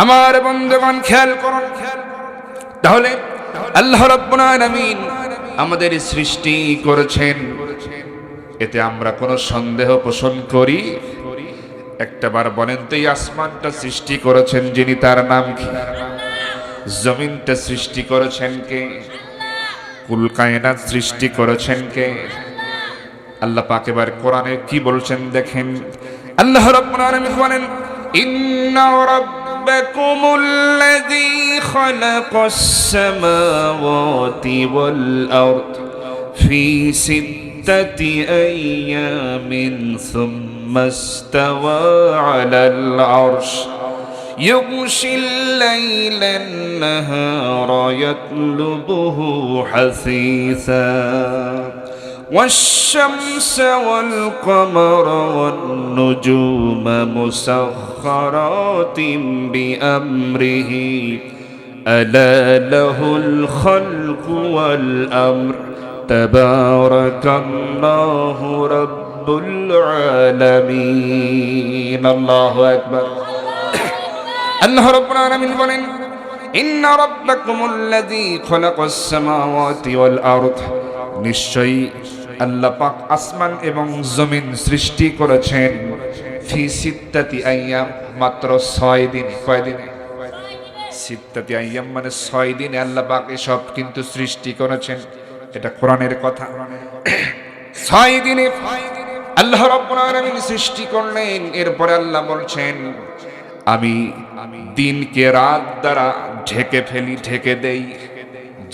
আমার বন্ধুগণ খেয়াল করুন, তাহলে আল্লাহ রাব্বুল আলামিন আমাদের সৃষ্টি করেছেন, এতে আমরা কোনো সন্দেহ পোষণ করি? একটাবার বলেন তো, এই আসমানটা সৃষ্টি করেছেন যিনি, তার নাম কি? জমিনটা সৃষ্টি করেছেন কে? কুল কায়নাত সৃষ্টি করেছেন কে? আল্লাহ পাক এবার কোরআনে কি বলছেন দেখেন। আল্লাহ রাব্বুল আলামিন বলেন, ইন্না রাব্বাকুমুল্লাযী খালাকাস সামাওয়াতি ওয়াল আরদ ফি সিত্তাতি আইয়ামিন সুম্মা ইসতাওয়া আলাল আরশ يغشي الليل النهار يطلبه حثيثا والشمس والقمر والنجوم مسخرات بأمره ألا له الخلق والأمر تبارك الله رب العالمين الله أكبر আল্লাহ রাব্বুল আলামিন বলেন, ইন্না রাব্বাকুমুল্লাযী খালাকাস সামাওয়াতি ওয়াল আরদ, নিশ্চয়ই আল্লাহ পাক আসমান এবং জমিন সৃষ্টি করেছেন ফি সিত্তাতি আইয়াম, মাত্র 6 দিনে। কয় দিনে? সিত্তাতি আইয়াম মানে 6 দিনে আল্লাহ পাক এসব কিন্তু সৃষ্টি করেছেন। এটা কোরআনের কথা। 6 দিনে আল্লাহ রাব্বুল আলামিন সৃষ্টি করলেন। এরপরে আল্লাহ বলছেন, আমি দিনকে রাত দ্বারা ঢেকে ফেলি, ঢেকে দেই।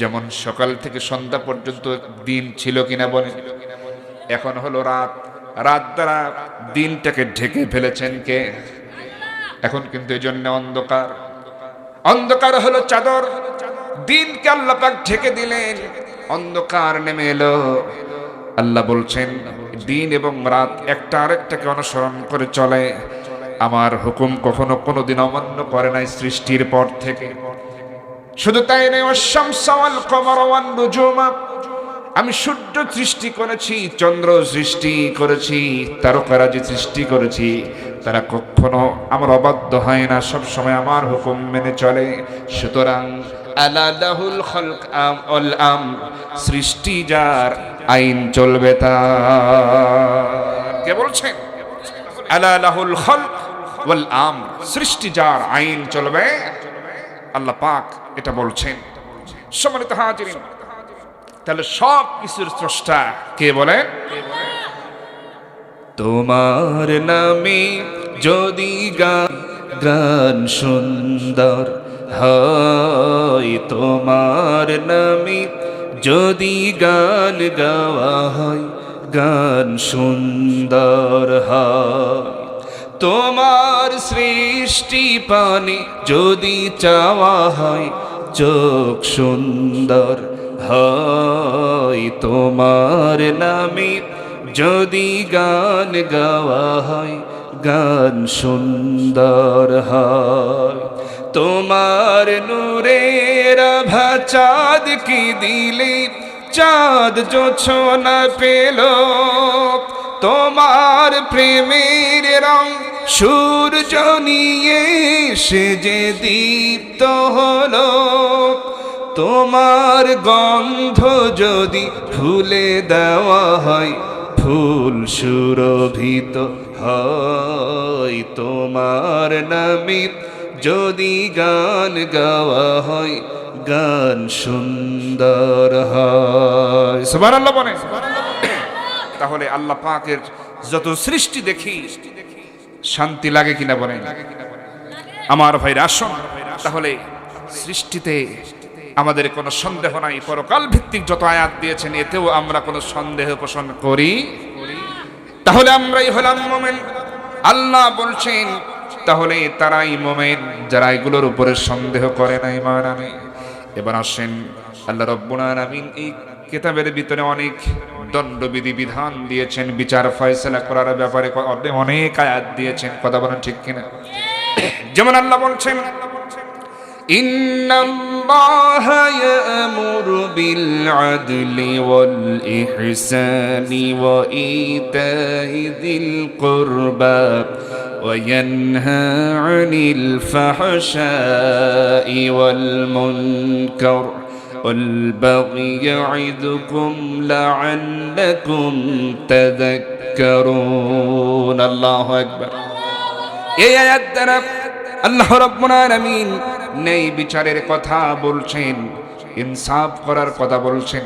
যেমন সকাল থেকে সন্ধ্যা পর্যন্ত দিন ছিল কিনা বলেন, এখন হলো রাত। রাত দ্বারা দিনটাকে ঢেকে ফেলেছেন কে? এখন কিন্তু এই জন্য অন্ধকার, অন্ধকার হলো চাদর। দিনকে আল্লাহ পাক ঢেকে দিলেন, অন্ধকার নেমে এলো। আল্লাহ বলছেন, দিন এবং রাত একটা আরেকটাকে অনুসরণ করে চলে। আমার হুকুম কখনো কোনোদিন অমান্য করে নাই সৃষ্টির পর থেকে। শুধু তাই নয়, ওয়াশ-শামসা ওয়াল কমারা ওয়ান নুজুমা, আমি সূর্য সৃষ্টি করেছি, চন্দ্র সৃষ্টি করেছি, তারকারাজি সৃষ্টি করেছি। তারা কখনো আমার অবাধ্য হয় না, সব সময় আমার হুকুম মেনে চলে। সুতরাং আলা লাহুল খালক ওয়াল আমর, সৃষ্টি যার, আইন চলবে তার। কে বলছেন? আলা লাহুল খালক ওয়াল আমর, সৃষ্টি যার, আইন চলবে আল্লাহ পাক, এটা বলছেন। সম্মানিত হাজিরিন, তাহলে সব কিছুর স্রষ্টা কে বলেন? তোমার নামে যদি গান সুন্দর হয়, তোমার নামে যদি গান গাওয়া হয়, গান সুন্দর হয়। তোমার সৃষ্টি পানে যদি চাওয়া হয়, চোখ সুন্দর হয়। তোমার নামে যদি গান গাওয়া হয়, গান সুন্দর হয়। তোমার নূরের আভা চাঁদ কি দিলে, চাঁদ জোছনা পেল। তোমার প্রেমের রং সূর্য নিয়ে সে যে দীপ্ত হলো। তোমার গন্ধ যদি ফুলে দেওয়া হয়, ফুল সুরভিত হয়। তোমার নামে যদি গান গাওয়া হয়, গান সুন্দর হয়। সুবহানাল্লাহ বলেন। তাহলে আল্লাহ পাকের যত সৃষ্টি দেখি শান্তি লাগে কিনা বলেন? আমার ভাইরা আসুন, তাহলে সৃষ্টিতে আমাদের কোনো সন্দেহ নাই। পরকাল ভিত্তিক যত আয়াত দিয়েছেন, এতেও আমরা কোনো সন্দেহ পোষণ করি? তাহলে আমরাই হলাম মুমিন। আল্লাহ বলছেন, তাহলে তারাই মুমিন যারা এগুলোর উপরে সন্দেহ করে না, ঈমান আনে। এবার আসেন, আল্লাহ রাব্বুল আলামিন এই কিতাবের ভিতরে অনেক দণ্ডবিধি বিধান দিয়েছেন, বিচার ফয়সালা করার ব্যাপারে অনেক আয়াত দিয়েছেন। কথা বলেন ঠিক কিনা? যেমন আল্লাহ বলছেন, ইন্নাল্লাহা ইয়া'মুরু বিল আদলি ওয়াল ইহসানি ওয়া ইতাই যিল কুরবা ওয়া ইয়ানহা আনিল ফাহশাই ওয়াল মুনকার والبغي يعظكم لعلكم تذكرون الله أكبر এই আয়াত দ্বারা আল্লাহ রাব্বুল আলামিন ন্যায় বিচারের কথা বলছেন, ইনসাফ করার কথা বলছেন।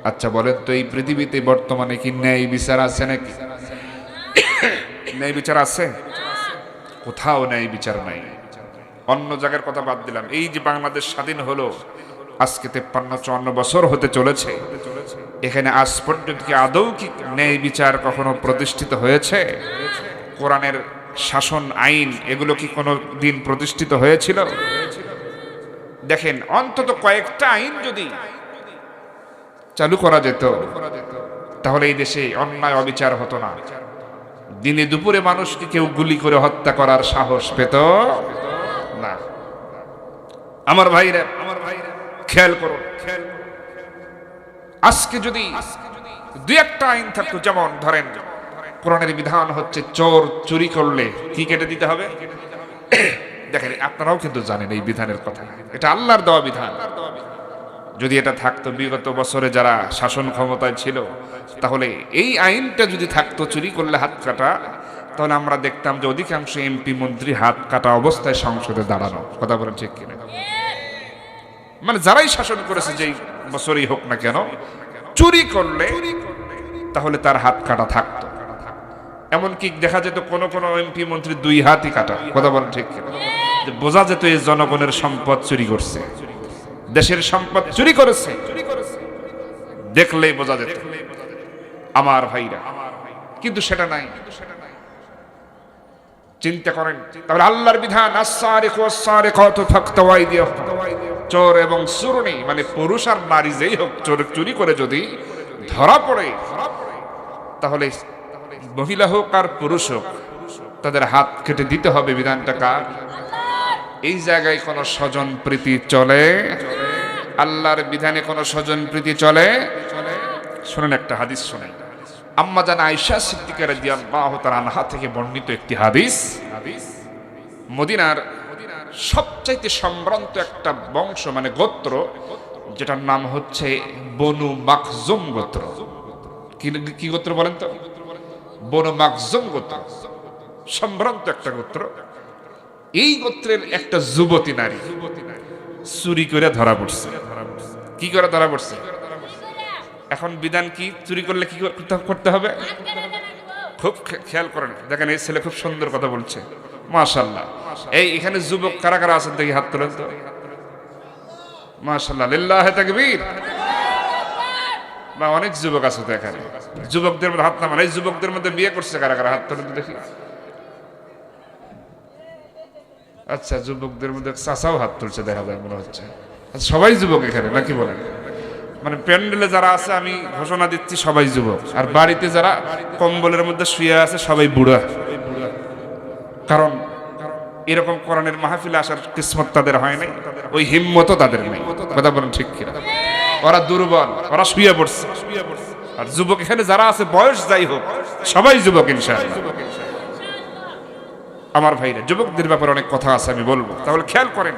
আচ্ছা বলেন তো, এই পৃথিবীতে বর্তমানে কি ন্যায় বিচার আছে নাকি? ন্যায় বিচার আছে? কোথাও ন্যায় বিচার নাই। অন্য জায়গার কথা বাদ দিলাম, এই যে বাংলাদেশ স্বাধীন হলো আজকে 53-54 বছর হতে চলেছে, এখানে আজ পর্যন্ত কি আদৌ কি ন্যায় বিচার কখনো প্রতিষ্ঠিত হয়েছে? কোরআনের শাসন আইন এগুলো কি কোনো দিন প্রতিষ্ঠিত হয়েছিল? দেখেন, অন্তত কয়েকটা আইন যদি চালু করা যেত তাহলে এই দেশে অন্যায় অবিচার হতো না। দিনে দুপুরে মানুষকে কেউ গুলি করে হত্যা করার সাহস পেত না। আমার ভাইরা খেয়াল করুন, আজকে যদি দুই একটা আইন থাকতো, যেমন ধরেন কোরআনের বিধান হচ্ছে চোর চুরি করলে কি কেটে দিতে হবে। দেখেন, আপনারাও কিন্তু জানেন এই বিধানের কথা, এটা আল্লাহর দেওয়া বিধান। যদি এটা থাকতো বিগত বছরে যারা শাসন ক্ষমতায় ছিল, তাহলে এই আইনটা যদি থাকতো চুরি করলে হাত কাটা, তাহলে আমরা দেখতাম যে অধিকাংশ এমপি মন্ত্রী হাত কাটা অবস্থায় সংসদে দাঁড়ানো। কথা বলেন ঠিক কিনা? মানে যারাই শাসন করেছে যেই বছরই হোক না কেন, চুরি করলে তাহলে তার হাত কাটা থাকতো। এমনকি দেখা যেত কোন কোন এমপি মন্ত্রী দুই হাতই কাটা। কথা বলেন ঠিক কিনা? যে বোঝা যেত এই জনগণের সম্পদ চুরি করছে, দেশের সম্পদ চুরি করেছে, দেখলেই বোঝা যেত। আমার ভাইরা, কিন্তু সেটা নাই। চিন্তা করেন তাহলে আল্লাহর বিধান, আস-সারিকু ওয়াস-সারিকাতু ফাকতাউ আইদিয়াহুম, চোর এবং চোরনি মানে পুরুষ আর নারী যেই হোক চুরি করে যদি ধরা পড়ে, তাহলে মহিলা হোক আর পুরুষ হোক তাদের হাত কেটে দিতে হবে। বিধানটা কার? এই জায়গায় কোন স্বজন প্রীতি চলে? আল্লাহর বিধানে কোন স্বজন প্রীতি চলে? শুনুন একটা হাদিস শুনেন। আম্মা জান আয়েশা সিদ্দিকা রাদিয়াল্লাহু তাআলা আনহা থেকে বর্ণিত একটি হাদিস। মদিনার সবচাইতে সম্ভ্রান্ত একটা বংশ মানে গোত্র, যেটার নাম হচ্ছে বনু মাখজুম গোত্র। কি গোত্র বলেন তো? বনু মাখজুম গোত্র, সম্ভ্রান্ত একটা গোত্র। এই গোত্রের একটা যুবতী নারী চুরি করে ধরা পড়ছে। কি করে ধরা পড়ছে? এখন বিধান কি? চুরি করলে কি করতে হবে? খুব খেয়াল করেন, দেখেন এই ছেলে খুব সুন্দর কথা বলছে, মাশাআল্লাহ। এই এখানে যুবক কারা কারা আছেন দেখি হাত তোলেন তো। মাশাআল্লাহ, লিল্লাহি তাকবীর। বা অনেক যুবক আছে তো এখানে। যুবকদের মধ্যে হাত নামান। এই যুবকদের মধ্যে বিয়ে করছে কারা কারা? হাত তোলেন তো দেখি। আচ্ছা, যুবকদের মধ্যে চাচাও হাত তুলছে দেখা যায় মনে হচ্ছে। আচ্ছা, সবাই যুবক এখানে নাকি বলেন? মানে প্যান্ডেলে যারা আছে আমি ঘোষণা দিচ্ছি সবাই যুবক, আর বাড়িতে যারা কম্বলের মধ্যে শুয়ে আছে সবাই বুড়া। কারণ এরকম কোরআনের মাহফিলে আসার কিসমত তাদের হয় নাই, ওই হিম্মতও তাদের নেই। কথা বলেন ঠিক কিনা? ওরা দুর্বল, ওরা শুয়ে পড়ছে। আর যুবক এখানে যারা আছে বয়স যাই হোক সবাই যুবক ইনশাআল্লাহ। আমার ভাইরা, যুবকদের ব্যাপারে অনেক কথা আছে আমি বলবো, তাহলে খেয়াল করেন।